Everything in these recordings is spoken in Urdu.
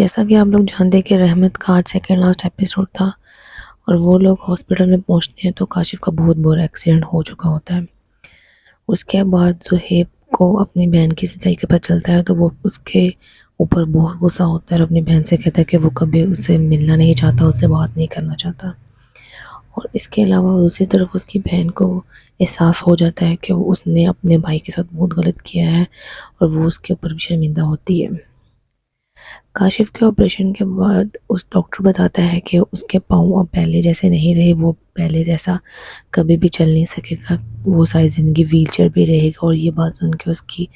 جیسا کہ آپ لوگ جانتے ہیں کہ رحمت کا آج سیکنڈ لاسٹ ایپیسوڈ تھا اور وہ لوگ ہاسپٹل میں پہنچتے ہیں تو کاشف کا بہت برا ایکسیڈنٹ ہو چکا ہوتا ہے۔ اس کے بعد زہیب کو اپنی بہن کی سچائی کے پتہ چلتا ہے تو وہ اس کے اوپر بہت غصہ ہوتا ہے اور اپنی بہن سے کہتا ہے کہ وہ کبھی اس سے ملنا نہیں چاہتا، اس سے بات نہیں کرنا چاہتا۔ اور اس کے علاوہ دوسری طرف اس کی بہن کو احساس ہو جاتا ہے کہ اس نے اپنے بھائی کے ساتھ بہت غلط کیا ہے اور وہ اس کے اوپر بھی شرمندہ ہوتی ہے۔ کاشف کے آپریشن کے بعد اس ڈاکٹر بتاتا ہے کہ اس کے پاؤں اب پہلے جیسے نہیں رہے، وہ پہلے جیسا کبھی بھی چل نہیں سکے گا، وہ ساری زندگی ویل چیئر پہ رہے گا۔ اور یہ بات سن کے اس کی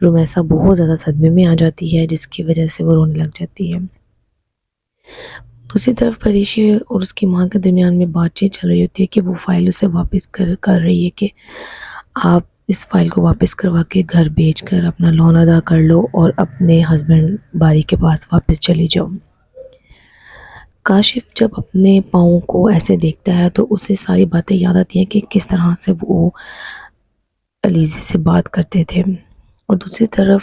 رومیسا بہت زیادہ صدمے میں آ جاتی ہے، جس کی وجہ سے وہ رونے لگ جاتی ہے۔ دوسری طرف پریشی اور اس کی ماں کے درمیان میں بات چیت چل رہی ہوتی ہے کہ وہ فائل اسے واپس کر رہی ہے کہ آپ اس فائل کو واپس کروا کے گھر بیچ کر اپنا لون ادا کر لو اور اپنے ہسبینڈ باری کے پاس واپس چلی جاؤ۔ کاشف جب اپنے پاؤں کو ایسے دیکھتا ہے تو اسے ساری باتیں یاد آتی ہیں کہ کس طرح سے وہ علیزی سے بات کرتے تھے۔ اور دوسری طرف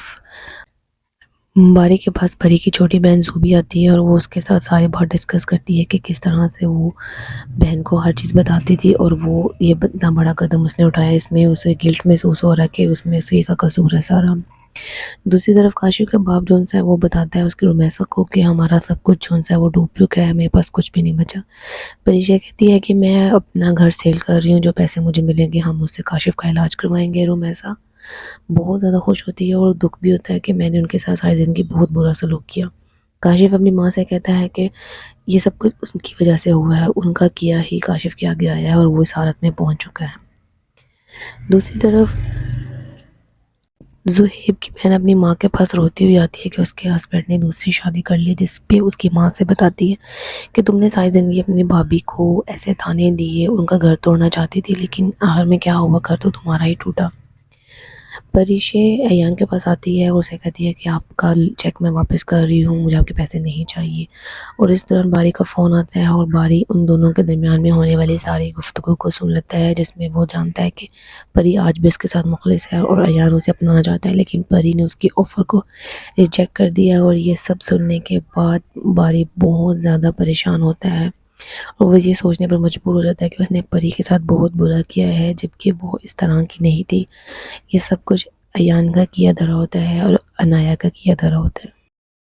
باری کے پاس پری کی چھوٹی بہن زوبی آتی ہے اور وہ اس کے ساتھ ساری بات ڈسکس کرتی ہے کہ کس طرح سے وہ بہن کو ہر چیز بتاتی تھی اور وہ یہ اتنا بڑا قدم اس نے اٹھایا، اس میں اسے گلٹ محسوس ہو رہا ہے کہ اس میں اسی کا قصور ہے سارا۔ دوسری طرف کاشف کا باپ جون سا ہے وہ بتاتا ہے اس کی رومیسا کو کہ ہمارا سب کچھ جون سا ہے وہ ڈوب چکا ہے، میرے پاس کچھ بھی نہیں بچا۔ پریشا کہتی ہے کہ میں اپنا گھر سیل کر رہی ہوں، جو پیسے مجھے ملیں گے ہم اس سے کاشف کا علاج کروائیں گے۔ رومیسا بہت زیادہ خوش ہوتی ہے اور دکھ بھی ہوتا ہے کہ میں نے ان کے ساتھ ساری زندگی بہت برا سلوک کیا۔ کاشف اپنی ماں سے کہتا ہے کہ یہ سب کچھ ان کی وجہ سے ہوا ہے، ان کا کیا ہی کاشف کے آگے آیا ہے اور وہ اس حالت میں پہنچ چکا ہے۔ دوسری طرف زہیب کی بہن اپنی ماں کے پاس روتی ہوئی آتی ہے کہ اس کے ہسبینڈ نے دوسری شادی کر لی، جس پہ اس کی ماں سے بتاتی ہے کہ تم نے ساری زندگی اپنی بھابھی کو ایسے تانے دیے، ان کا گھر توڑنا چاہتی تھی، لیکن آخر میں کیا ہوا، گھر تو تمہارا ہی ٹوٹا۔ پریشے ایان کے پاس آتی ہے اور اسے کہتی ہے کہ آپ کا چیک میں واپس کر رہی ہوں، مجھے آپ کے پیسے نہیں چاہیے۔ اور اس دوران باری کا فون آتا ہے اور باری ان دونوں کے درمیان میں ہونے والی ساری گفتگو کو سن لیتا ہے، جس میں وہ جانتا ہے کہ پری آج بھی اس کے ساتھ مخلص ہے اور ایان اسے اپنانا چاہتا ہے، لیکن پری نے اس کی آفر کو ریجیکٹ کر دیا۔ اور یہ سب سننے کے بعد باری بہت زیادہ پریشان ہوتا ہے اور وہ یہ سوچنے پر مجبور ہو جاتا ہے کہ اس نے پری کے ساتھ بہت برا کیا ہے، جبکہ وہ اس طرح کی نہیں تھی۔ یہ سب کچھ ایان کا کیا دھرا ہوتا ہے اور انایا کا کیا دھرا ہوتا ہے۔